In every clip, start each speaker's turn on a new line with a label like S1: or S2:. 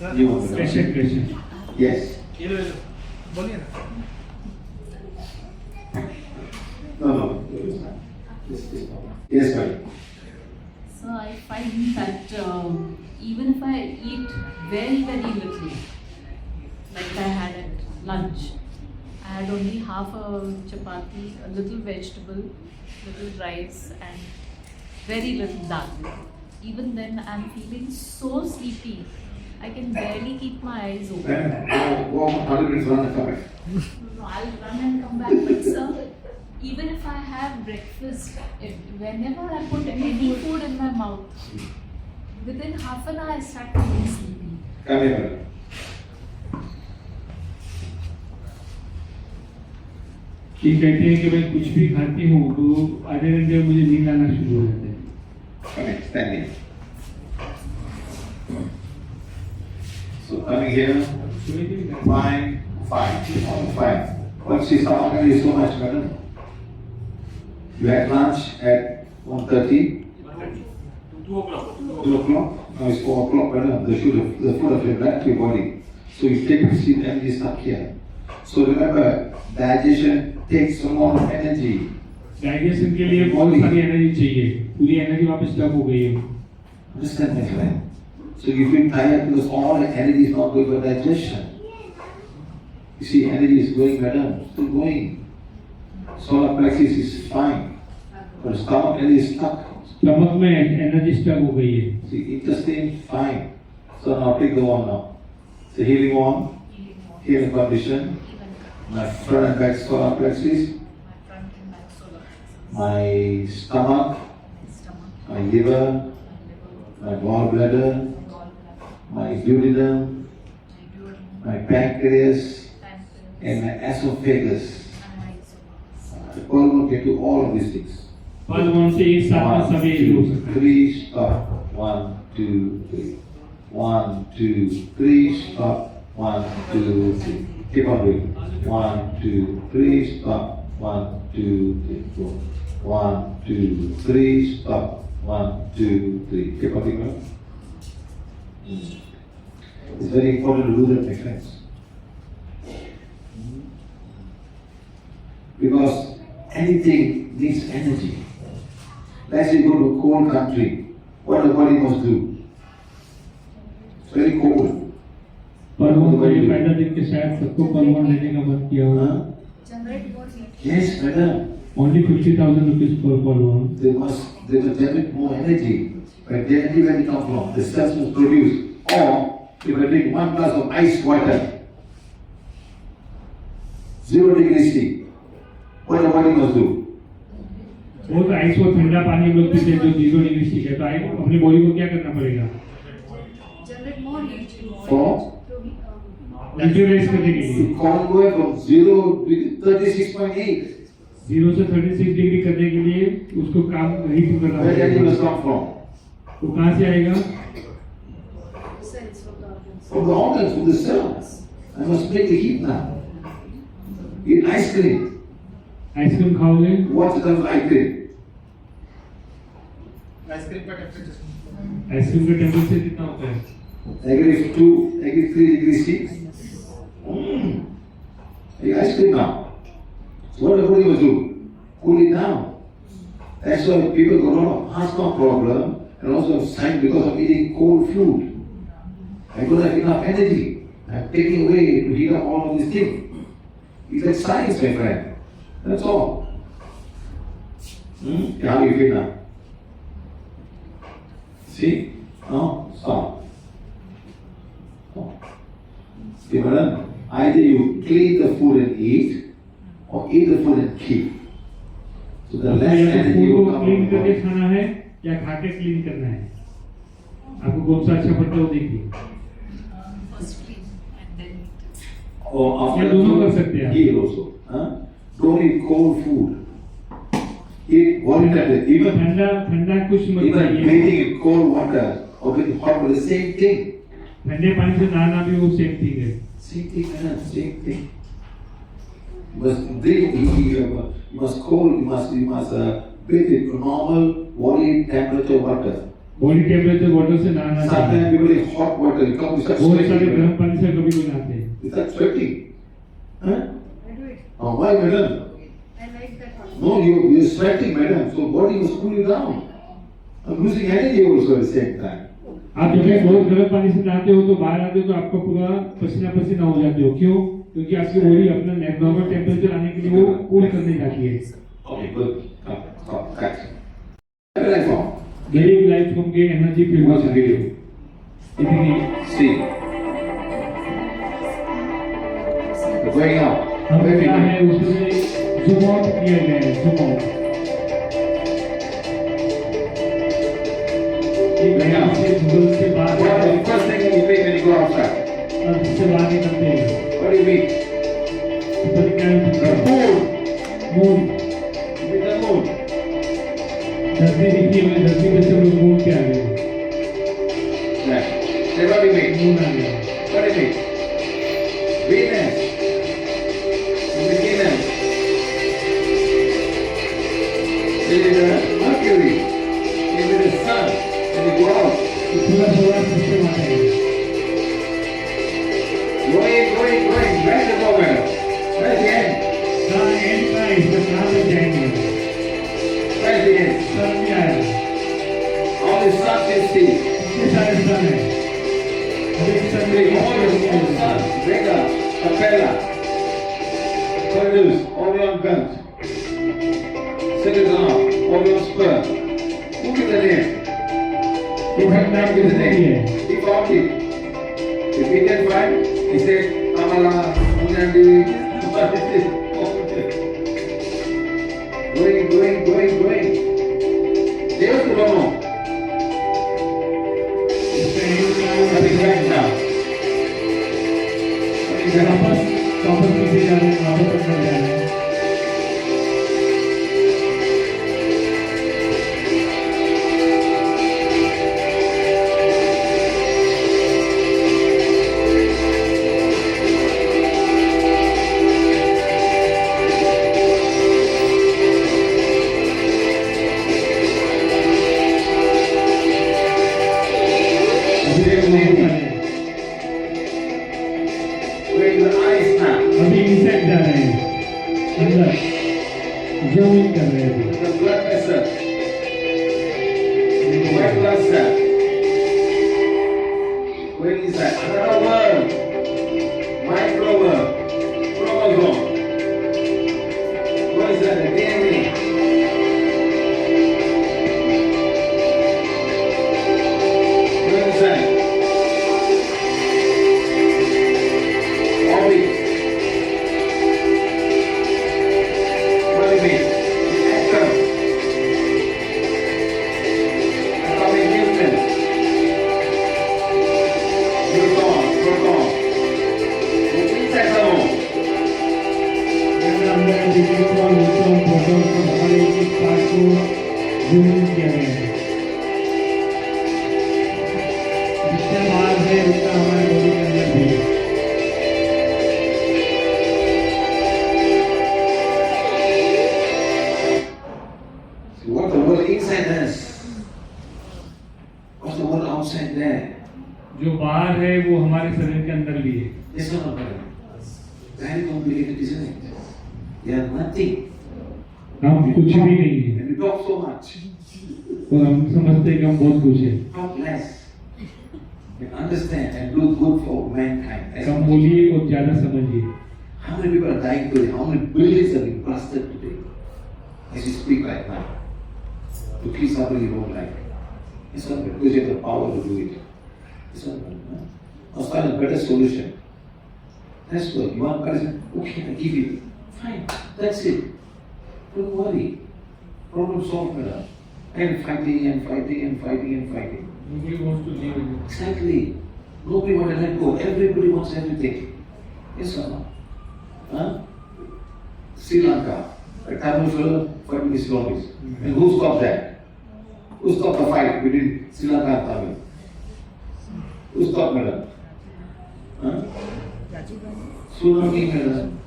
S1: You want to
S2: Question.
S1: Yes.
S3: बोलिए ना.
S1: No. Yes, ma'am.
S4: So I find that even if I eat very, very little, like I had at lunch, I had only half a chapati, a little vegetable, little rice and very little dal. Even then I'm feeling so sleepy. I can barely keep my eyes open.
S1: Ma'am, walk 100 minutes run and come back.
S4: No, I'll run and come back. But sir, even if I have breakfast, whenever I put any food in my mouth, within half an hour I start feeling sleepy.
S1: Come here, madam.
S2: ये कहते हैं कि मैं कुछ भी खाती हूँ तो आधे घंटे में मुझे नींद आना शुरू हो जाता है.
S1: Come here, stand here. So coming here, fine. What's his stomach is so much, madam? You had lunch at 1:30?
S3: 2 o'clock.
S1: 2 o'clock? Now it's 4 o'clock, madam. The food of your blood to your body. So you take a seat and you stuck here. So remember, digestion takes a lot of energy.
S2: Digestion के लिए बहुत सारी energy चाहिए. पूरी energy वापस stuck हो गई है.
S1: Understand, my friend? So you feel tired because all the energy is not good for digestion. You see, energy is going, madam, still going. Solar plexus is fine, but stomach energy is stuck.
S2: Stomach में energy stuck हो गई है.
S1: See, intestine, fine. So now take the one now. So healing one, healing condition. My front and back solar plexus,
S4: My front and back solar plexus,
S1: my stomach,
S4: stomach,
S1: my liver, my gallbladder,
S4: gallbladder,
S1: my duodenum,
S4: my duodenum,
S1: my pancreas,
S4: pancreas,
S1: and my esophagus.
S4: and my esophagus.
S1: All will get to all of these things.
S2: पद one से एक साथ में
S1: 1,
S2: सभी
S1: 2,
S2: हो सकते हैं.
S1: 3, stop. 1, 2, 3. 1, 2, 3, stop. 1, 2, 3. Keep on doing. 1, 2, 3, stop. 1, 2, 3, 4. 1, 2, 3, stop. 1, 2, 3. Keep on doing. It's very important to do that, my friends. Because anything needs energy. Let's say you go to a cold country, what the body must do? It's very cold.
S2: पद one को ये पहला दिन के शायद सबको पद one लेने का मन किया होगा.
S4: Generate more heat.
S1: Yes, madam.
S2: Only 50,000 rupees per pad one.
S1: They must generate more energy. But the energy where it comes from, the cells must produce. Or if I drink 1 glass of ice water, 0 degrees C, what the body must do?
S2: वो तो ice को ठंडा पानी हम लोग पीते हैं जो 0 डिग्री सी है. तो आइस अपनी बॉडी को क्या करना पड़ेगा?
S4: Generate more heat.
S1: For
S2: utilise करने के लिए.
S1: convert from 0 to 36.8.
S2: 0 से 36 डिग्री करने के लिए उसको काम हीट करना
S1: Where the energy
S2: पड़ेगा.
S1: must come from?
S2: वो कहाँ से आएगा?
S4: Cells from the organs.
S1: From the organs, from the cells. I must make the heat now. Eat ice cream.
S2: Ice cream खाओगे?
S1: What's the term of ice cream?
S3: Ice cream का temperature.
S2: Ice cream का temperature कितना होता है?
S1: -2, -3 degrees C. Eat ice cream now. So what the body must do? Cool it down. That's why people got a lot of asthma problem and also sign because of eating cold food. I don't have enough energy. I'm taking away to heat up all of these things. It's like science, my friend. That's all. How do you feel now? See? No? Stop. See, madam? Either you clean the food and eat, or eat the food and keep. So the less
S2: या तो
S1: energy
S2: food
S1: will
S2: को
S1: come
S2: clean
S1: from the
S2: करके
S1: body.
S2: खाना है या खा के clean करना है. आपको कौन सा अच्छा पड़ता है वो देखिए.
S4: First clean and then eat.
S1: Or after
S2: ये दोनों कर सकते हैं.
S1: eat also. Huh? Don't eat cold food. Eat voluntarily. Even
S2: ठंडा कुछ मत
S1: even
S2: खाइए.
S1: bathing in cold water or with hot water, the same thing.
S2: ठंडे पानी से नहाना भी वो सेम थिंग है.
S1: Same thing, man. Same thing. You must drink. You must bathe in normal body temperature water.
S2: Body temperature water से नहाना चाहिए।
S1: Sometimes people in hot water, you come, you start
S2: बहुत सारे
S1: sweating.
S2: गर्म पानी से कभी भी नहाते हैं।
S1: You start sweating. Huh?
S5: I do it.
S1: Oh, why, madam?
S5: I like that one.
S1: No, you're sweating, madam. So body must cool you down. I'm losing energy also at the same time.
S2: आप जब भी बहुत गर्म पानी से नहाते हो तो बाहर आते हो तो आपका पूरा पसीना पसीना हो जाते हो। क्यों? क्योंकि आपकी बॉडी अपना नॉर्मल टेम्परेचर आने के लिए वो कूल करने जाती है।
S1: Okay, good. Come, cut. Life form.
S2: गरीब लाइफ फॉर्म के energy
S1: You watch the
S2: free
S1: video.
S2: इतनी
S1: See. You're going out.
S2: हम
S1: Very
S2: क्या
S1: good.
S2: है उसमें जूम आउट किया गया है, जूम आउट।
S1: Going out.
S2: से गूगल से बात
S1: What is the first thing you think when you go outside?
S2: और इससे बाहर निकलते हैं
S1: What do you mean?
S2: ऊपर क्या
S1: The moon.
S2: Moon
S1: You mean the moon.
S2: धरती दिखी हमें, धरती पे से लोग मून पे आ गए,
S1: Yeah. Say what do you mean?
S2: Moon आ गया।
S1: What do you mean? Venus. You mean Venus. This is Mercury. This is the sun. And you go out.
S2: पूरा सोलर सिस्टम आता है।
S1: Going. Where to go, madam? Where's the end?
S2: कहाँ and का है, इसमें कहाँ पे जाएंगे?
S1: Where's the end?
S2: सन भी आया,
S1: All the suns you see.
S2: कितने सारे सन हैं? एक सन में
S1: All the sun. Vega, Capella. Produce, Orion Belt. Citizen, Orion Spur. Who is the name? He found out his name. He found it. If he didn't find, he said, Amala, Munandi, what is this? Going. They also don't know. Coming back now. Coming back.
S2: वापस पीछे जा रहे हैं, वापस अंदर जा रहे हैं।
S1: Where the eyes now.
S2: अभी इंसेक्ट जा रहे हैं अंदर, जूम इन कर रहे हैं अभी।
S1: The blood vessel. White blood cell. Where is that? Another world. Micro world. Chromosome. What is that? The DNA. Where is that? Orbit. What do you mean? The atom. Atomic nucleus. Proton. The insect alone.
S2: अंदर neutron, proton को हमारे एक part को zoom in किया गया है। जितना बाहर है उतना हमारे बॉडी के अंदर भी है।
S1: See what the world inside us? What's the world outside there?
S2: जो बाहर है वो हमारे शरीर के अंदर भी है।
S1: It's not very complicated, isn't it? They are nothing.
S2: हम कुछ भी नहीं है
S1: And we talk so much.
S2: और हम समझते हैं कि हम बहुत कुछ है।
S1: Talk less. And understand and do good for mankind. That's
S2: come
S1: what-
S2: बोलिए और ज्यादा समझिए।
S1: How many people are dying today? How many billions are being blasted today? As we speak right now. To kill somebody you don't like. It's not good because you have the power to do it. It's not good. Huh? Now find a better solution. That's good. You want better? Okay, I give you. Fine. That's it. Don't worry. Problem solved, madam. And fighting.
S2: Nobody wants to live in it.
S1: Exactly. Nobody wants to let go. Everybody wants everything. Yes or no? Huh? Sri Lanka. A Tamil fellow fighting Islamists. And who stopped that? Who stopped the fight between Sri Lanka and Tamil? Who stopped, madam? Huh? Tsunami, madam.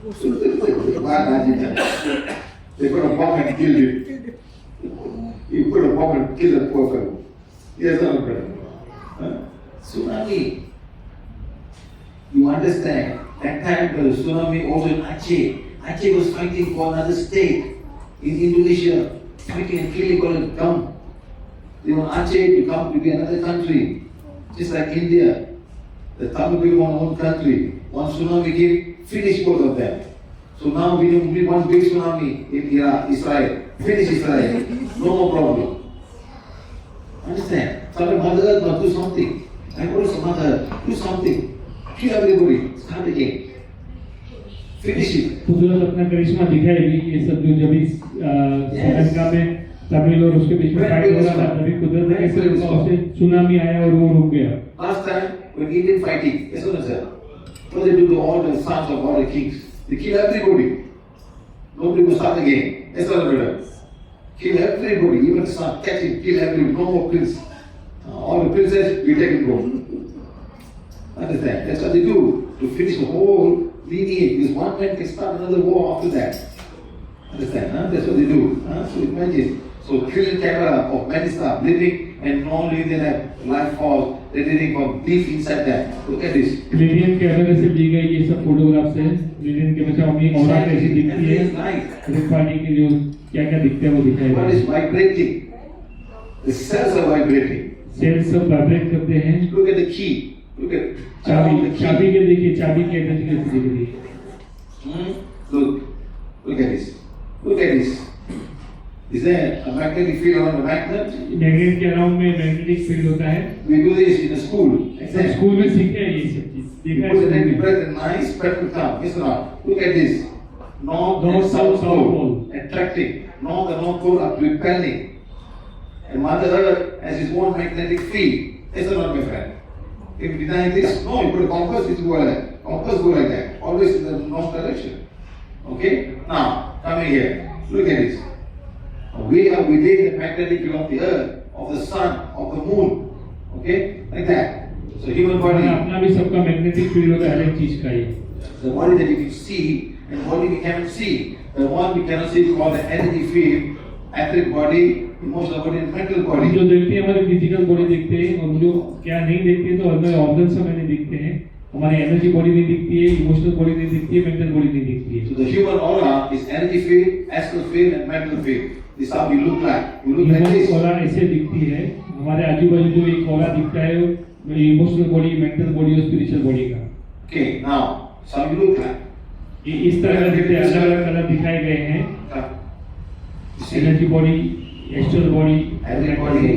S1: They put a bomb and killed it. You put a bomb and kill that poor fellow. Yes or no, brother? Huh? Tsunami. You understand? That time the tsunami also in Aceh. Aceh was fighting for another state in Indonesia, fighting and killing for a come. They want Aceh to come to be another country, just like India. The Tamil people want one country. One tsunami came, finished both of them. So now we don't need one big tsunami in Iraq, Israel. Finish Israel. No more problem. Understand? So Mother Earth must do something. I also Mother Earth, do something. Kill everybody. Start again. Finish it.
S2: कुदरत अपना करिश्मा दिखाएगी। ये सब जो जब इस श्रीलंका में तमिल और उसके बीच में फाइट हो रहा था, तभी कुदरत ने कैसे उससे सुनामी आया और वो रुक गया।
S1: Last time when Indian fighting, yes or no, sir? What they do to all the sons of all the kings? They kill everybody. Nobody will start again. Yes or no, brother? Kill everybody, even the son, catch him, kill everybody. No more prince. All the princes, we take it home. Understand? That's what they do to finish the whole lineage. Because one man can start another war after that. Understand? Huh? That's what they do. Huh? So imagine. So killing camera of many stuff, living and non-living, they have life force. They're living from deep inside that. Look at this.
S2: Lillian कैमरे से ली गई ये सब photographs हैं। Lillian के बच्चा अपनी aura कैसी दिखती है, रिफाइनिंग के जो क्या-क्या दिखते हैं वो दिखाई
S1: What
S2: दे।
S1: is vibrating? The cells are vibrating.
S2: Cells सब वाइब्रेट करते हैं।
S1: Look at the key. Look at
S2: चाबी
S1: the key.
S2: चाबी के देखिए, चाबी की एनर्जी कैसी दिख रही है।
S1: Look at this. Look at this. Is there a magnetic field around the magnet?
S2: Magnet के अराउंड में मैग्नेटिक फील्ड होता है।
S1: We do this in the school.
S2: सब स्कूल में सीखे हैं ये सब चीज।
S1: You
S2: देखा
S1: put it
S2: है
S1: in,
S2: स्कूल में।
S1: press the nice spread to come. Yes or not? Look at this. North
S2: North,
S1: and south
S2: south
S1: pole.
S2: pole.
S1: Attracting. North and north pole are repelling. And Mother Earth has its own magnetic field. Yes or not, my friend? If you deny this, no, you put a compass, it will go like that. Compass go like that. Always in the north direction. Okay? Now, coming here. Look at this. We are within the magnetic field of the earth, of the sun, of the moon. Okay? Like that. So human body,
S2: अपना भी सबका magnetic field होता है हर एक चीज का ये।
S1: the body that you can see and the body we cannot see. The one we cannot see is called the energy field, etheric body, emotional body and mental
S2: हम
S1: body.
S2: जो देखते हैं हमारे फिजिकल बॉडी देखते हैं और जो क्या नहीं देखते हैं तो हमारे ऑर्गन्स हमें नहीं दिखते हैं। हमारी एनर्जी बॉडी नहीं दिखती है, इमोशनल बॉडी नहीं दिखती है, मेंटल बॉडी नहीं दिखती है।
S1: So the human aura is energy field, astral field and mental field. This is how we look like. We look like
S2: human
S1: this.
S2: Aura ऐसे दिखती है। हमारे आजू बाजू जो एक ऑरा दिखता है वो इमोशनल बॉडी, मेंटल बॉडी और स्पिरिचुअल बॉडी का।
S1: Okay, now, so how you look like?
S2: ये इस तरह का दिखते हैं, अलग-अलग कलर दिखाए गए हैं।
S1: You see?
S2: Energy body, astral body,
S1: Energy body,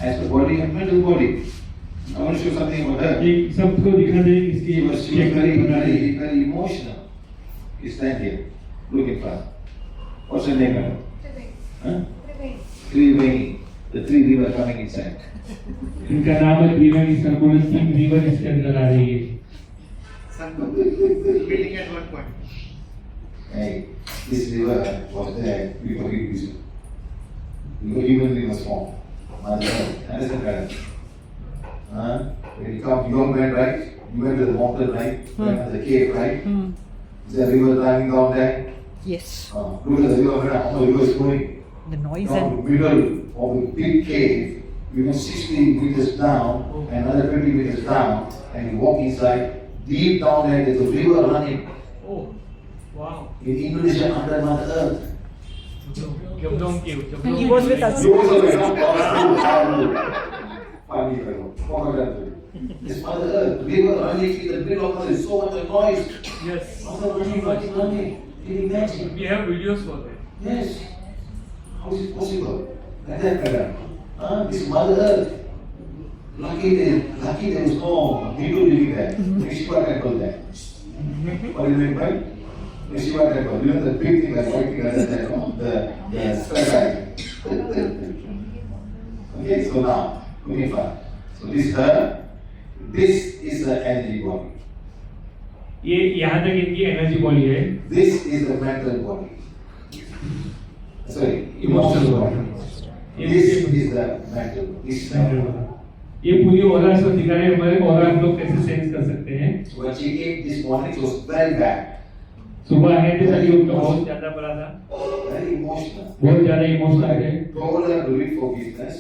S1: astral body and mental body. I want to show something about her.
S2: एक सबको दिखा दें इसकी
S1: She was
S2: शेप
S1: very,
S2: बना
S1: very,
S2: दें।
S1: very emotional. You stand here. Look in front. What's her name, madam? Huh? Triveni. The three rivers coming inside.
S2: इनका नाम है त्रिवेणी संगम, तीन रिवर इसके अंदर आ रही है।
S3: Sun building at one point.
S1: Hey, this river was there before human. Before human being was formed. Understand, madam? When you come, you went, right? You went to the mountain, right? Went to the cave, right? Is there a river running down there?
S6: Yes,
S1: Look at the river, madam. How the river is flowing.
S6: the noise
S1: Down
S6: and
S1: the middle of the big cave, you go 60 meters down, and another 20 meters down, and you walk inside. Deep down there, there's a river running.
S3: Oh, wow.
S1: In Indonesia, under Mother Earth.
S6: he was with us.
S1: You also were not powerful. Funny fellow. What about that? It's Mother Earth. River running in the middle of us. So much noise.
S3: Yes.
S1: Mother running. Can you imagine?
S3: We have videos for that.
S1: Yes. How is it possible? Like that, madam. This Mother Earth. Lucky there was no people living there. Shiva temple there. What do you mean by Shiva temple? You know the big thing that's working under there, no? The sky. Okay, so now, look in front. So this is her. This is the energy body.
S2: ये यहाँ तक इनकी energy body है।
S1: This is the mental body. Sorry, emotional body. This is the mental body. This is the mental body.
S2: ये पूरी aura सब दिखा रहे हैं हमारे ऑरा हम लोग कैसे सेंस कर सकते हैं।
S1: When she ate this morning, it was very bad,
S2: सुबह है तो तभी उनका बहुत ज्यादा पड़ा था,
S1: very emotional.
S2: बहुत ज्यादा इमोशनल है।
S1: Told her to read forgiveness,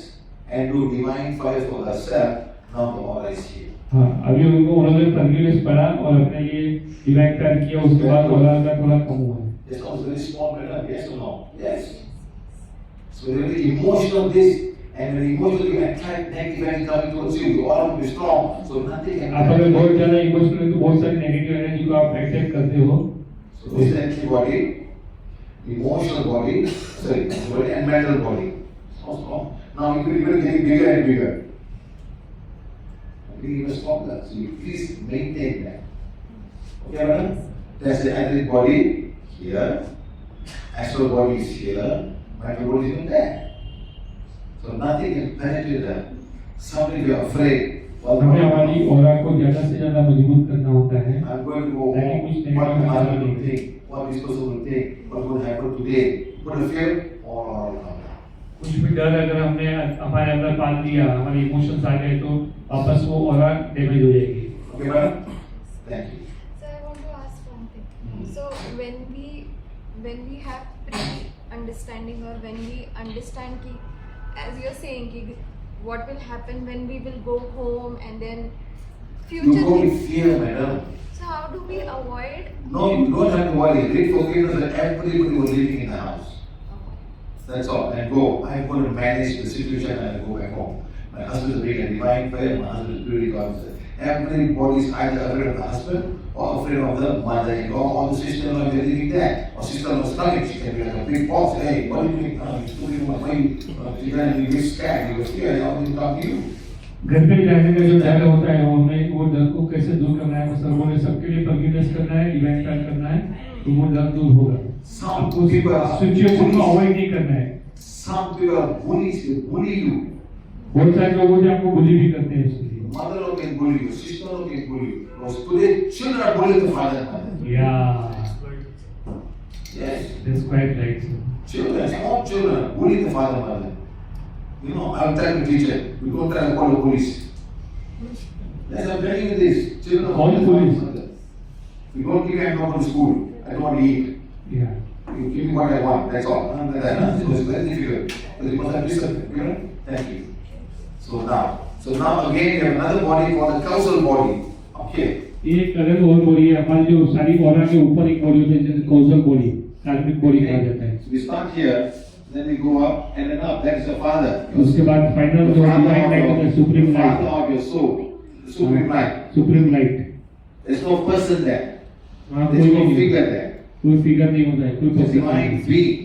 S1: and do divine fire for herself, now the aura is here.
S2: हाँ, अभी उन्होंने फर्ग्यूलिस पढ़ा और अपने ये डिवाइन प्यार किया, उसके बाद ऑरा का थोड़ा कम हुआ है।
S1: It's also very small matter, yes or no? Yes. So very emotional this, and when emotionally you attract negative energy coming towards you, the aura will be strong, so nothing can
S2: आप अगर बहुत ज़्यादा emotional है तो बहुत सारी negative energy को आप अट्रैक्ट करते हो।
S1: So this is the energy body, emotional body, body and mental body. So strong. Now it will be getting bigger and bigger. Okay, you must stop that. So you please maintain that. Okay, madam? That's the etheric body here, astral body is here, mental body is in there. So nothing can penetrate that. Somebody be afraid. Well,
S2: हमें हमारी aura को ज़्यादा से ज़्यादा मजबूत करना होता है।
S1: I'm going to go home. What my husband will think, what this person will think, what's going to happen today. Put a fear all around.
S2: कुछ भी डर अगर हमने हमारे अंदर पाल दिया, हमारे इमोशंस आ गए तो वापस वो ऑरा डैमेज हो जाएगी।
S1: Okay, madam? Thank you.
S5: So I want to ask one thing. So when we have pre-understanding or when we understand ki, as you're saying ki, what will happen when we will go home and then future
S1: You go
S5: things.
S1: with fear, madam.
S5: So how do we avoid?
S1: No, you don't have to worry. Read forgiveness that everybody was living in the house. That's all. And go. I'm going to manage the situation and go back home. My husband is being a divine prayer. My husband is really conscious. Everybody is either afraid of the husband or afraid of the mother-in-law or the sister-in-law if they're living there. Or sister-in-law is coming. She can be like a big boss. Hey, what are you doing? You're doing my way. You're going to be scared. You're scared. How will you talk to you?
S2: घर पे जाने का जो डर होता है हमें वो डर को कैसे दूर करना है, सर्वों ने सबके लिए फॉरगिवनेस करना है, डिवाइन प्यार करना है, तो वो डर दूर होगा। आपको सिचुएशन को अवॉइड नहीं करना है।
S1: Some people are bullies, they bully you.
S2: बहुत सारे लोग होते हैं आपको बुली भी करते हैं इसके लिए।
S1: Mother-in-law can bully you, sister-in-law can bully you. Because today children are bullying the father and mother.
S2: Yeah,
S1: Yes.
S2: that's quite right, sir.
S1: Children, small children are bullying the father and mother. You know, I'm telling the teacher, we don't try to call the police. Yes, I'm telling you this. Children are
S2: Call the
S1: bullying
S2: police.
S1: the mother. You don't give me, I'm not going to school. I don't want to eat.
S2: Yeah.
S1: You give me what I want, that's all. It was very difficult. But you must have discipline, you know? Thank you. So now again we have another body called the causal body. Okay.
S2: ये एक अलग और body है, हमारी जो सारी aura के ऊपर एक बॉडी होती है जिसे कॉजल बॉडी, कार्मिक बॉडी कहा जाता है।
S1: So we start here, then we go up and then up. That is the father.
S2: उसके बाद फाइनल जो डिवाइन लाइट होता है, supreme
S1: Father
S2: light,
S1: of your soul, the supreme light.
S2: Supreme light.
S1: There's no person there.
S2: वहाँ
S1: There's
S2: कोई
S1: no
S2: नहीं,
S1: figure there.
S2: कोई figure नहीं होता है, कोई
S1: It's a
S2: पर्सन
S1: divine
S2: नहीं,
S1: being.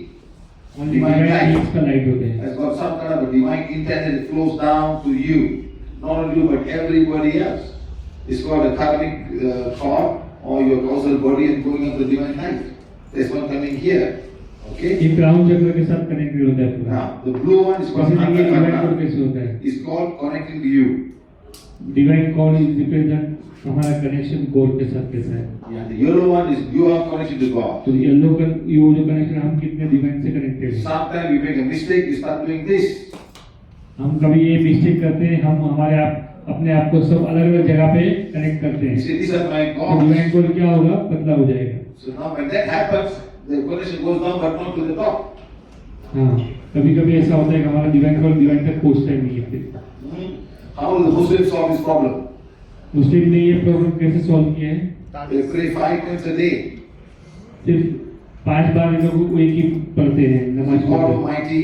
S2: डिवाइन लाइट का लाइट होते हैं।
S1: Has got some kind of a divine intent that flows down to you. Not only you, but everybody else. It's called a karmic thought or your causal body and going up the divine light. There's one coming here. Okay?
S2: ये crown चक्र के साथ connected होता है पूरा।
S1: Now, the blue one is
S2: कैसे
S1: called
S2: देखिए divine code
S1: Antakarna.
S2: कैसे होता है?
S1: It's called connecting to you.
S2: Divine code is represent हमारा कनेक्शन गॉड के साथ कैसा है।
S1: Yeah, the yellow one is you are connected to God.
S2: तो येलो का ये वो जो कनेक्शन हम कितने डिवाइन से कनेक्टेड हैं।
S1: Sometimes we make a mistake, we start doing this.
S2: हम कभी ये मिस्टेक करते हैं, हम हमारे आप अपने आप को सब अलग अलग जगह पे कनेक्ट करते
S1: You
S2: हैं।
S1: say, these are my
S2: तो
S1: gods.
S2: डिवाइन कोड क्या होगा, पतला हो जाएगा।
S1: So now when that happens, the connection goes down but not to the top.
S2: हाँ, कभी कभी ऐसा होता है कि हमारा डिवाइन कोड डिवाइन तक पहुंचता ही नहीं है। फिर
S1: How will the Muslims solve this problem?
S2: मुस्लिम ने ये प्रॉब्लम कैसे सॉल्व किया है?
S1: They pray 5 times a day.
S2: सिर्फ 5 बार इन लोग एक ही पढ़ते हैं, नमाज
S1: God
S2: पढ़ते हैं।
S1: Almighty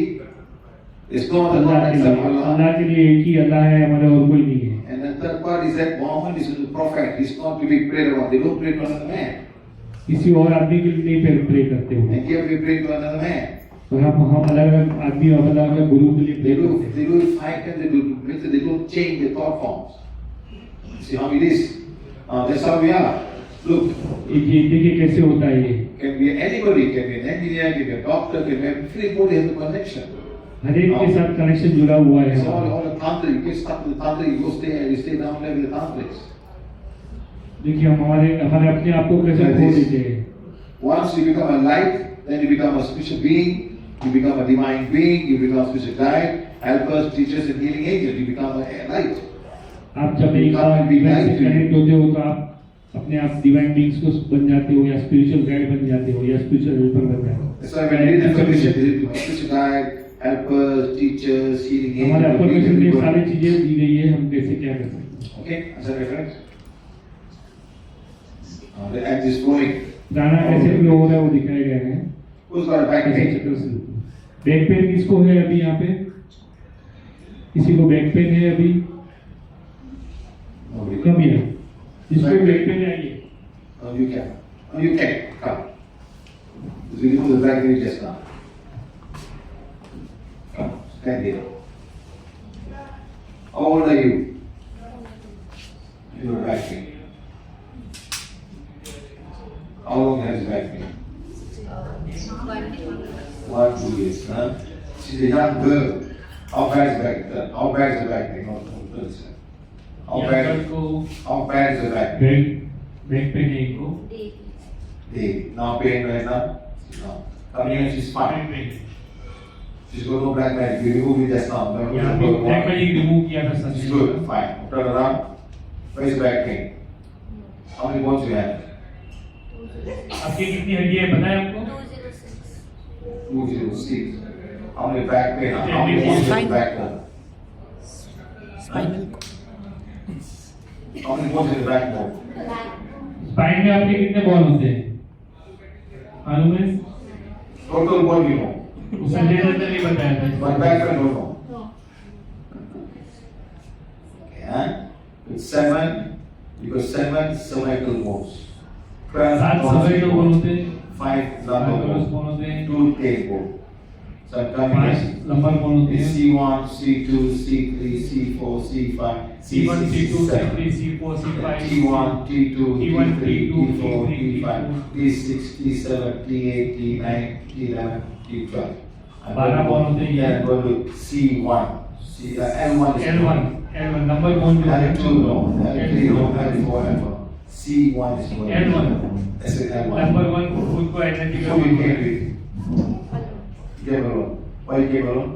S1: is no other
S2: Allah
S1: God
S2: के
S1: except
S2: लिए,
S1: Allah.
S2: अल्लाह के लिए एक ही अल्लाह है, हमारा और कोई नहीं है।
S1: And the third part is that Muhammad is the prophet. He's not to be prayed about. They don't pray to another man.
S2: किसी और आदमी के लिए नहीं प्रे करते हो।
S1: And here we pray to another man.
S2: और हम अलग अलग आदमी और अलग अलग गुरु के लिए
S1: They
S2: प्रे करते हैं।
S1: do it 5 times. They don't change the thought forms. See how it is. That's how we are. Look,
S2: ये देखिए कैसे होता है ये।
S1: can be anybody. Can be an engineer. Can be a doctor. Can be everybody has a connection.
S2: हर एक के साथ connection जुड़ा हुआ है।
S1: So all the tantric, you get stuck with the tantric. You go stay down there with the tantrics.
S2: देखिए हम हमारे अपने आप को कैसे खो देते हैं।
S1: Once you become a light, then you become a spiritual being. You become a divine being. You become a spiritual guide, helpers, teachers, and healing agent. You become a light.
S2: आप जब एक बार डिवाइन से connect होते हो तो आप अपने आप डिवाइन बीइंग्स को बन जाते हो या स्पिरिचुअल गाइड बन जाते हो या स्पिरिचुअल हेल्पर बन जाते हो।
S1: That's why when I read the information, spiritual guide, helpers, teachers, healing
S2: हमारे
S1: angels,
S2: अप्लीकेशन में
S1: everybody.
S2: सारी चीजें दी गई है, हम कैसे क्या कर सकते हैं।
S1: Okay, answer my friends. The act is flowing.
S2: प्राणा कैसे फ्लो हो रहा है वो दिखाए गए हैं।
S1: Who's got a back
S2: ऐसे
S1: pain?
S2: चक्र से बैक पेन किसको है अभी यहाँ पे? किसी को बैक पेन है अभी?
S1: Nobody.
S2: कम है। जिसको
S1: Back
S2: बैक
S1: pain.
S2: पेन है आइए।
S1: Oh, you can. Oh, you can. Come. You remove the back pain just now. Come, stand here. How old are you? You have back pain. How long has back pain? 1, 2 years. Huh? She's a young girl. How bad is back pain? How bad is the back pain? Not understand. How
S2: यहाँ
S1: bad?
S2: पर को
S1: How bad is the back pain?
S2: Back pain है इनको।
S1: Daily. Now pain right now? No. Coming in, she's fine. She's got no black magic. You remove it just now.
S2: यहाँ पे back pain remove किया था sir.
S1: She's good. Fine. Turn around. Where is back pain? How many bones you have?
S2: आपकी कितनी हड्डी है पता है आपको?
S1: 206. How many back pain? How many bones in the backbone? How many bones in the backbone?
S2: Spine में आपके कितने बॉल होते हैं? मालूम है?
S1: Total bone you know.
S2: वो संजय दत्त ने बताया था।
S1: But back pain don't know. Okay, huh? With 7, you got 7 cervical bones.
S2: 7 cervical bone होते हैं।
S1: 5 lumbar
S2: बोन
S1: bones.
S2: होते हैं।
S1: 2 tailbone. So I'm coming
S2: 5
S1: here.
S2: Lumbar bone होते हैं।
S1: C1, C2, C3, C4, C5,
S2: C1, C2,
S1: C6,
S2: C3, C4, C5,
S1: T1, T2,
S2: T1,
S1: T3,
S2: T2,
S1: T4,
S2: T3,
S1: T5, T6, T7, T8, T9, T11, T12. I'm
S2: 12
S1: going
S2: होते हैं
S1: to,
S2: ये।
S1: then go to C1. L1 is
S2: L1 number bone जो है।
S1: L2 no, L3 no, L4 L1. C1 is going
S2: L1
S1: That's it, L1.
S2: Number 1 खुद को energy
S1: So
S2: का
S1: you came with, you came alone. Why you came alone?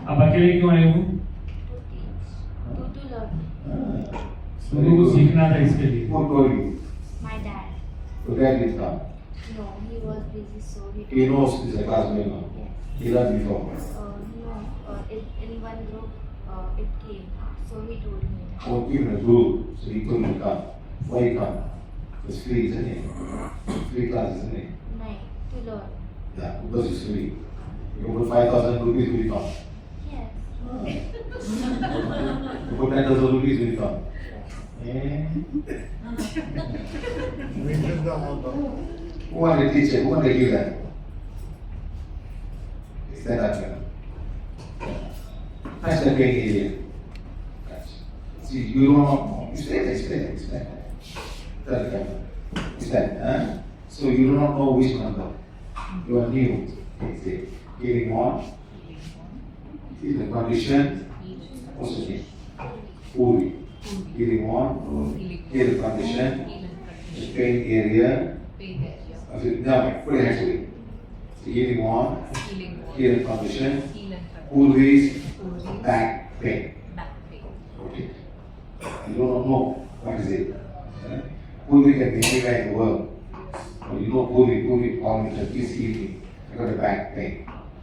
S2: आप अकेले क्यों आए हो? तुमको कुछ सीखना था इसके लिए।
S1: Who told you?
S5: My dad.
S1: Your dad did come.
S5: No, he was busy, so he.
S1: He knows this is a classmate now.
S5: Yes.
S1: He learned before.
S5: No, in one group, it came. So he told me that.
S1: Oh, even a group, so he told you to come. Why you come? It's free, isn't it? Free class, isn't it?
S5: No, to learn.
S1: Yeah, because it's free. You put 5,000 rupees, will you come?
S5: Yes.
S1: You put 10,000 rupees, will you come? Eh? Who want the teacher? Who want the healer? Stand up here. That's the pain area. See, you don't know. You stay there, stay there, stay there. Tell the camera. Stand, huh? So you do not know which number. You are new. Okay. Healing on. In the condition. What's the name? Puri. Healing on. Heal the condition. The pain area. Now, put your hands away. Healing on. Heal the condition. Always back pain. Okay. You don't know what is it. Puri can be anywhere in the world. You know Puri, call me this evening. I got a back pain.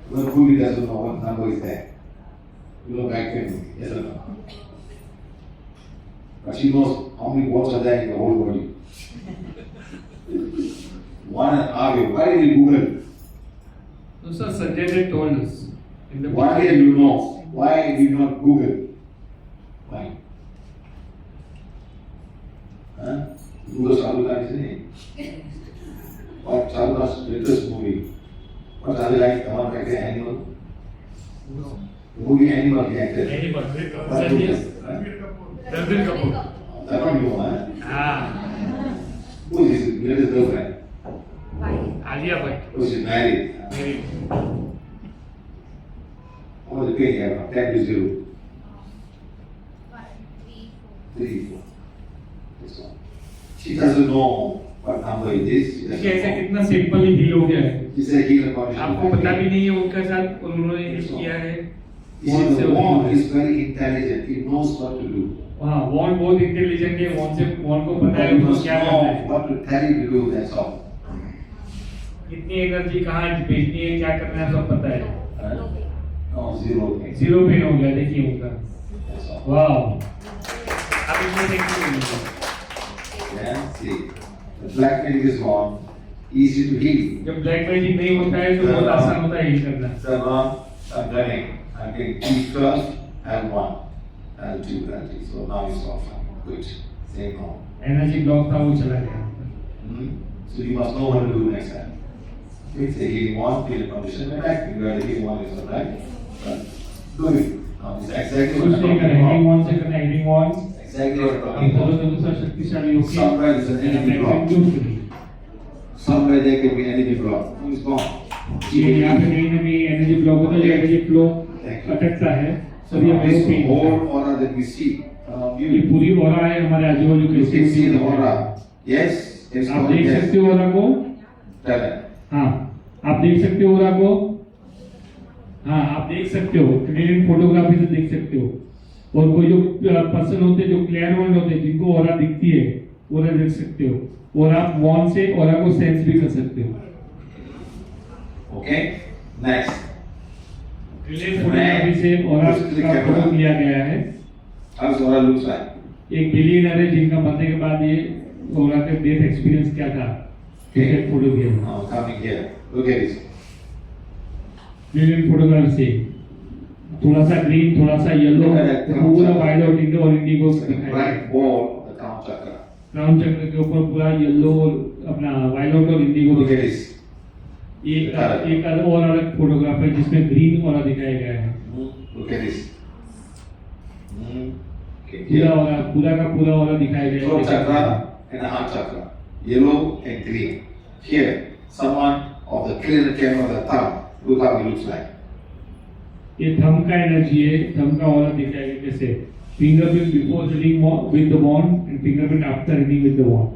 S1: When Puri doesn't know what number is there. You know back pain, yes or no? But she knows how many bones are there in the whole body. One and argue. Why did you Google?
S2: No, sir, Sanjay Dutt told us. In the
S1: Why did you know? Why did you not Google? Why? Huh? Google Shahrukh Khan, isn't it? What Shahrukh Khan's latest movie? What are they like? The one like the animal? The movie Animal he acted.
S2: Animal.
S1: What movie? Huh?
S2: Ranbir Kapoor.
S1: That one you know, huh?
S2: हाँ,
S1: Who is his latest girlfriend?
S5: Why?
S2: Alia Bhatt.
S1: Who is he married?
S2: मेरी
S1: How much pay you have now? 10 to 0.
S5: 1, 3,
S1: 3, 4. This one. She doesn't know what number it is. She doesn't
S2: देखिए ऐसे
S1: know.
S2: कितना simply heal हो गया है।
S1: She said heal the condition.
S2: आपको पता भी नहीं है उनके साथ उन्होंने हील किया है।
S1: You see, the wand is very intelligent. It knows what to do.
S2: हाँ, वॉन बहुत इंटेलिजेंट है। वॉन को पता है
S1: You
S2: उनको
S1: must
S2: क्या करना
S1: know
S2: है।
S1: what to tell you to do, that's all.
S2: कितनी एनर्जी कहाँ भेजनी है, क्या करना है, सब पता है।
S5: no.
S1: No, zero pain.
S2: Zero pain हो गया, देखिए उनका।
S1: That's all.
S2: वाह, आप इसमें देखिए।
S1: Yeah, see. The black magic is gone. Easy to heal.
S2: जब ब्लैक मैजिक नहीं होता है तो बहुत आसान होता है हील करना।
S1: Turn on, I'm running. I'm getting two first and one. And two, and three. So now it's all fine. Good. Same now.
S2: Energy block था वो चला गया।
S1: So you must know what to do next time. It's a healing one, feel a condition attack. You are the healing one is right. Do it. Now it's exactly what
S2: कुछ
S1: I'm
S2: नहीं
S1: talking
S2: करना, healing
S1: about.
S2: One से करना, healing one.
S1: Exactly what I'm
S2: अब
S1: talking
S2: थोड़ा
S1: about.
S2: सा दूसरा शक्तिशाली होके
S1: Somewhere is an enemy block. Somewhere there can be enemy block. Who is gone?
S2: ये यहाँ पे कहीं ना कहीं एनर्जी ब्लॉक होता है, एनर्जी फ्लो अटकता है,
S1: So
S2: तभी
S1: now
S2: हमें
S1: this
S2: पेन
S1: whole
S2: होता
S1: aura that we see around
S2: है। ये
S1: you,
S2: पूरी ऑरा है हमारे आजू बाजू
S1: you can see the
S2: के।
S1: aura. Yes, it's
S2: आप
S1: gone.
S2: देख
S1: Yes.
S2: सकते हो ऑरा को?
S1: Tell it.
S2: हाँ, आप देख सकते हो ऑरा को? हाँ, आप देख सकते हो, क्लियर फोटोग्राफी से देख सकते हो। और कोई जो पर्सन होते हैं जो क्लियरवाइट होते हैं जिनको ऑरा दिखती है, ऑरा देख सकते हो। और आप वॉन से ऑरा को सेंस भी कर सकते हो।
S1: Okay. Next.
S2: क्लियर फोटोग्राफी से ऑरा का फोटो लिया गया है।
S1: How does aura looks like?
S2: एक बिलियनर है जिनका मरने के बाद ये ऑरा का डेथ एक्सपीरियंस क्या था, क्लियर फोटो दिया है।
S1: Now coming here. Look at this.
S2: Billion photograph से थोड़ा सा ग्रीन, थोड़ा सा येलो, पूरा वायलेट, इंडिगो और Indigo
S1: It's like a bright ball of the crown chakra.
S2: Crown चक्र के ऊपर पूरा येलो और अपना वायलेट और इंडिगो
S1: Look at
S2: दिखाया।
S1: this.
S2: एक और अलग फोटोग्राफ है जिसमें ग्रीन ऑरा दिखाया गया है।
S1: Look at this. Okay.
S2: पूरा
S1: Here.
S2: ऑरा, पूरा का पूरा ऑरा दिखाया गया
S1: Throat
S2: है।
S1: chakra and the heart chakra. Yellow and green. Here, someone of the clear camera of the thumb. Look how he looks like.
S2: ये थंब का energy है, थंब का ऑरा दिखाया गया कैसे, fingerprint before reading with the wand and fingerprint after reading with the wand.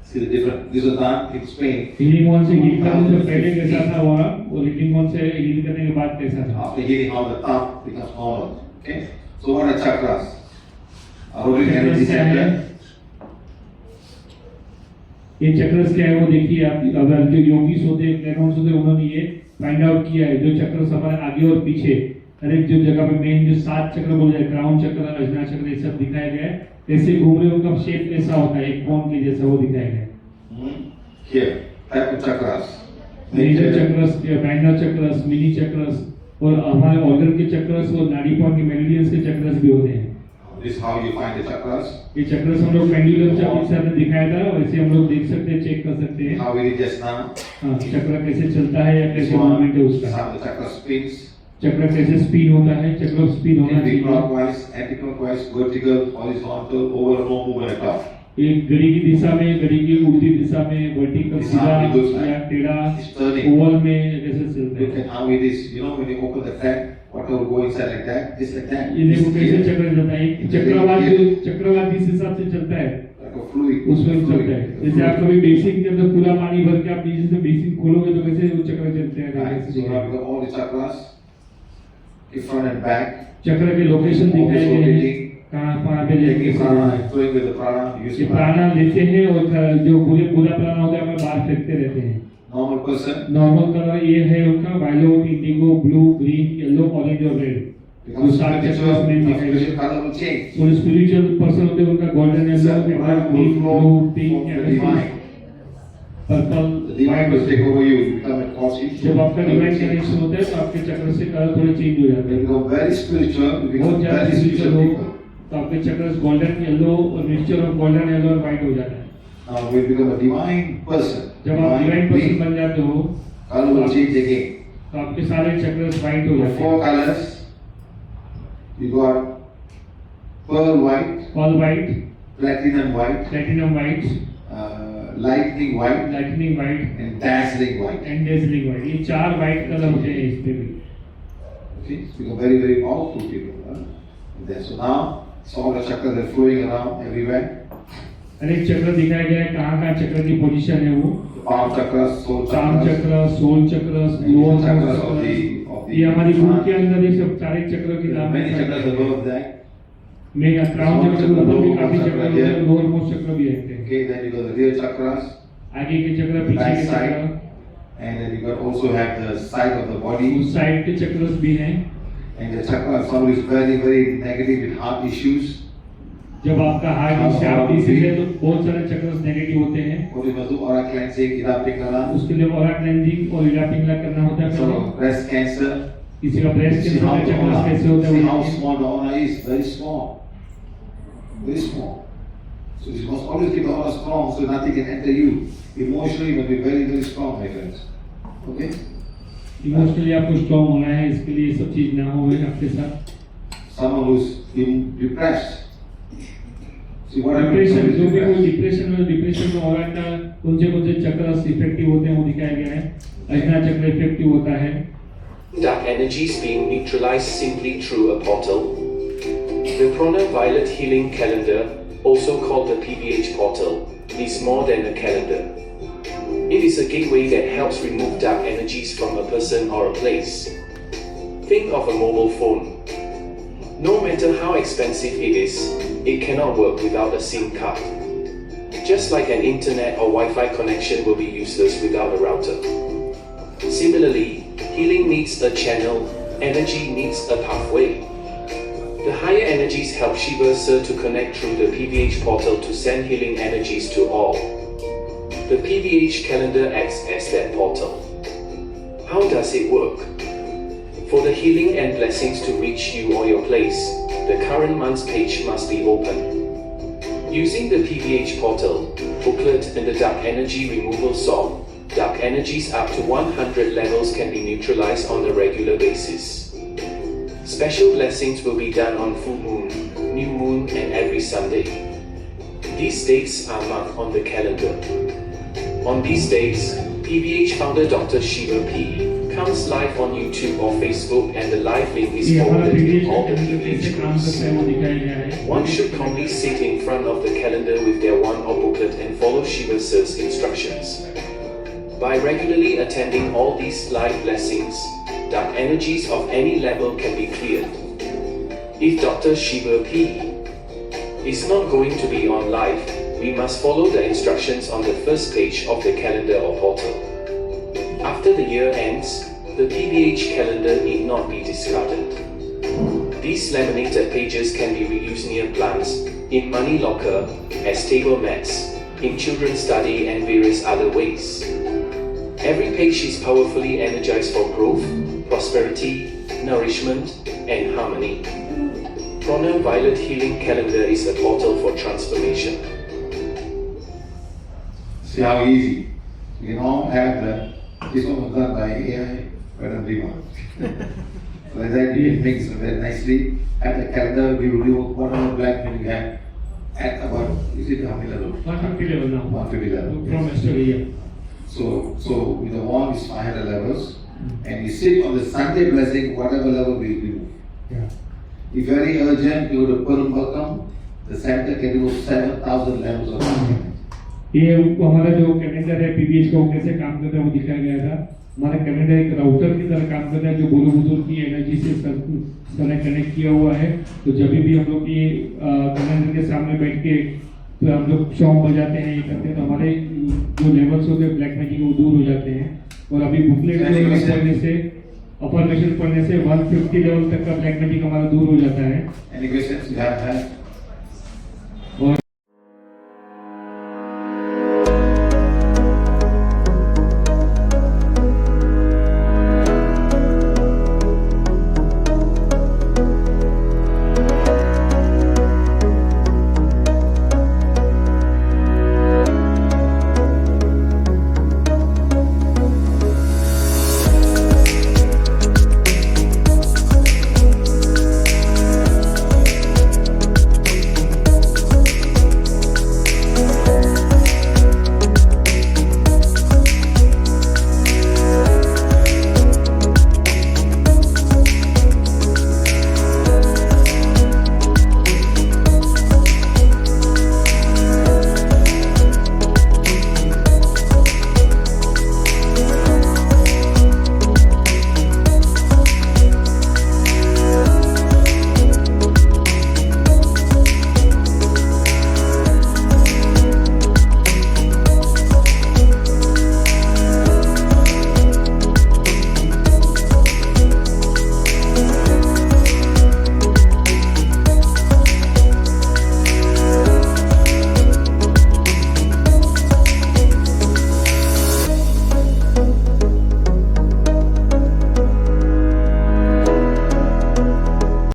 S1: See the difference? This was done in Spain.
S2: Healing wand से heal करने से पहले कैसा था ऑरा और हीलिंग वन से हील करने के बाद कैसा था।
S1: After healing how the thumb becomes normal. Okay? So what are chakras? Auric energy center.
S2: ये चक्रस क्या है वो देखिए आप, अगर जो योगीस होते हैं, क्लेरॉन्स होते हैं, उन्होंने ये फाइंड आउट किया है जो चक्रस हमारे आगे और पीछे हर एक जो जगह पे मेन जो 7 चक्र बोल जाए, क्राउन चक्र, अजना चक्र, ये सब दिखाया गया है। ऐसे घूम रहे उनका शेप कैसा होता है, एक कोन के जैसा वो दिखाया गया है।
S1: Here, type of chakras.
S2: Major chakras, minor chakras, mini chakras और हमारे ऑर्गन के चक्रस और नाड़ी पॉइंट के मेरिडियंस के चक्रस भी होते हैं।
S1: This is how you find the chakras.
S2: ये चक्रस हम लोग पेंडुलम चक्र से आपने दिखाया था, वैसे हम लोग देख सकते हैं, चेक कर सकते हैं।
S1: How we did just now.
S2: हाँ, चक्र कैसे चलता है या
S1: This
S2: कैसे
S1: one,
S2: मूवमेंट है
S1: this
S2: उसका,
S1: how the chakra spins.
S2: चक्र कैसे स्पिन होता है, चक्र स्पिन होना चाहिए।
S1: Clockwise, anti-clockwise, vertical, horizontal, over and over and up.
S2: एक घड़ी की दिशा में, घड़ी की उल्टी दिशा में, वर्टिकल
S1: This
S2: सीधा
S1: how it looks like.
S2: या टेढ़ा,
S1: It's turning.
S2: ओवल में कैसे चलता
S1: Look
S2: है।
S1: at how it is. You know when you open the fan, whatever go inside like that, it's like that.
S2: ये देखो
S1: It's
S2: कैसे
S1: here.
S2: चक्र चलता है, एक चक्रवात जो चक्रवात जिस हिसाब से चलता है
S1: Like a fluid.
S2: उसमें चलता है। जैसे आप कभी बेसिन के अंदर पूरा पानी भर के आप नीचे से बेसिन खोलोगे तो कैसे वो चक्र चलते हैं,
S1: Right.
S2: कैसे
S1: So now we got all the chakras, in front and back.
S2: चक्र के लोकेशन दिखाए गए हैं,
S1: Rotating.
S2: कहाँ कहाँ पे
S1: Taking
S2: लेके
S1: prana, flowing with the prana,
S2: ये
S1: using
S2: प्राणा लेते हैं और जो पूरा प्राणा होता है हमें बाहर फेंकते रहते हैं।
S1: normal person
S2: नॉर्मल कलर ये है उनका violet, indigo, blue, green, yellow, orange और रेड। जो
S1: becomes
S2: 7 चक्र
S1: spiritual,
S2: उसमें दिखाई
S1: spiritual
S2: गए।
S1: color will change.
S2: और स्पिरिचुअल पर्सन होते हैं उनका golden, yellow, green, blue, pink,
S1: The divine.
S2: Purple,
S1: The divine will take over you. You become a conscious.
S2: जब आपका डिवाइन कनेक्शन होता है तो आपके चक्र से कलर थोड़े चेंज हो जाते
S1: When
S2: हैं।
S1: you become very spiritual, you become
S2: बहुत ज्यादा
S1: very
S2: स्पिरिचुअल
S1: spiritual
S2: हो
S1: people.
S2: तो आपके चक्र गोल्डन, येलो और मिक्सचर ऑफ गोल्डन, येलो और व्हाइट हो जाता है।
S1: Now when you become a divine person,
S2: जब आप डिवाइन पर्सन बन जाते हो
S1: color will change again.
S2: तो आपके सारे चक्र व्हाइट हो
S1: The
S2: जाते हैं।
S1: 4 colors. You got pearl white,
S2: all white,
S1: platinum white,
S2: platinum white,
S1: lightning white,
S2: lightning white
S1: and dazzling white.
S2: And dazzling white. ये 4 व्हाइट कलर होते हैं इस पे भी।
S1: Okay, so become very, very powerful people. Huh? Then, so now, so all the chakras are flowing around everywhere.
S2: अनेक चक्र दिखाया गया है, कहाँ चक्र की पोजीशन है वो।
S1: The palm chakras, soul
S2: चाम
S1: chakras,
S2: चक्र, सोल चक्र,
S1: and
S2: lower
S1: the chakras of
S2: चक्र,
S1: the
S2: ये हमारी बुक के अंदर ये सब सारे चक्र के
S1: there are
S2: नाम
S1: many chakras
S2: है।
S1: above that.
S2: मेगा क्राउन चक्र के ऊपर भी काफी चक्र होते हैं, लोअर मोस्ट चक्र भी रहते हैं।
S1: Okay, then you got the rear chakras,
S2: आगे के चक्र, पीछे
S1: back
S2: के
S1: side,
S2: चक्र,
S1: and then you got also have the side of the body.
S2: उस साइड के चक्र भी हैं।
S1: And the chakra, if somebody is very, very negative with heart issues,
S2: जब आपका हार्ट शार्प डिसीज है तो बहुत सारे चक्रस नेगेटिव होते हैं,
S1: what we must do aura cleansing, Ida Pingala.
S2: उसके लिए ऑरा क्लेंजिंग और ईड़ा पिंगला करना होता है
S1: So
S2: पहले।
S1: breast cancer,
S2: किसी का ब्रेस्ट
S1: see
S2: कैंसर
S1: how
S2: का
S1: the
S2: चक्रस
S1: aura,
S2: कैसे होता
S1: see how
S2: है,
S1: small the aura is, very small. Very small. So you must always keep the aura strong so nothing can enter you. Emotionally, you must be very, very strong, my friends. Okay?
S2: Emotionally आपको strong होना है, इसके लिए सब चीज ना हो आपके साथ।
S1: Someone who's depressed. See what happens
S2: depression,
S1: when
S2: जो भी कोई
S1: depressed?
S2: डिप्रेशन में ऑरा का कौन से चक्रस इफेक्टिव होते हैं वो दिखाया गया है। अजना चक्र इफेक्टिव होता है।
S6: Dark energies being neutralized simply through a portal. The Prana Violet Healing Calendar, also called the PVH portal, is more than a calendar. It is a gateway that helps remove dark energies from a person or a place. Think of a mobile phone. No matter how expensive it is, it cannot work without a SIM card. Just like an internet or Wi-Fi connection will be useless without a router. Similarly, healing needs a channel, energy needs a pathway. The higher energies help Shiva Sir to connect through the PVH portal to send healing energies to all. The PVH calendar acts as that portal. How does it work? For the healing and blessings to reach you or your place, the current month's page must be open. Using the PVH portal, booklet and the dark energy removal song, dark energies up to 100 levels can be neutralized on a regular basis. Special blessings will be done on full moon, new moon and every Sunday. These dates are marked on the calendar. On these days, PVH founder Dr. Shiva P comes live on YouTube or Facebook and the live link is
S2: ये हमारा
S6: forwarded
S2: PVH
S6: in all the
S2: calendar
S6: PVH
S2: कैसे काम
S6: groups.
S2: करता है वो दिखाया गया है।
S6: One should calmly sit in front of the calendar with their wand or booklet and follow Shiva Sir's instructions. By regularly attending all these live blessings, dark energies of any level can be cleared. If Dr. Shiva P is not going to be on live, we must follow the instructions on the first page of the calendar or portal. After the year ends, the PVH calendar need not be discarded. These laminated pages can be reused near plants, in money locker, as table mats, in children's study and various other ways. Every page is powerfully energized for growth, prosperity, nourishment, and harmony. Prana Violet Healing Calendar is a portal for transformation.
S1: See how easy. You can all have the, this one was done by AI, but I'm doing one. So as I did things very nicely, at the calendar we will remove whatever black when you have at about, is it how many level?
S2: 150 level now.
S1: 150 level.
S2: From yesterday, yeah.
S1: So with the wand is 500 levels, and you sit on the Sunday blessing, whatever level we remove.
S2: Yeah.
S1: If very urgent, you go to Perumbakam, the center can remove 7,000 levels of wand.
S2: ये हमारा जो calendar है PVH का वो कैसे काम करता है वो दिखाया गया था। हमारा कैलेंडर एक राउटर की तरह काम करता है जो गुरु बुजुर्ग की एनर्जी से कनेक्ट किया हुआ है। तो जब भी हम लोग ये कैलेंडर के सामने बैठ के तो हम लोग सॉन्ग बजाते हैं, ये करते हैं, तो हमारे जो लेवल्स होते हैं ब्लैक मैजिक वो दूर हो जाते हैं। और अभी बुकलेट पढ़ने से, अफर्मेशन पढ़ने से 150 लेवल तक का ब्लैक मैजिक हमारा दूर हो जाता है।
S1: Any questions you have?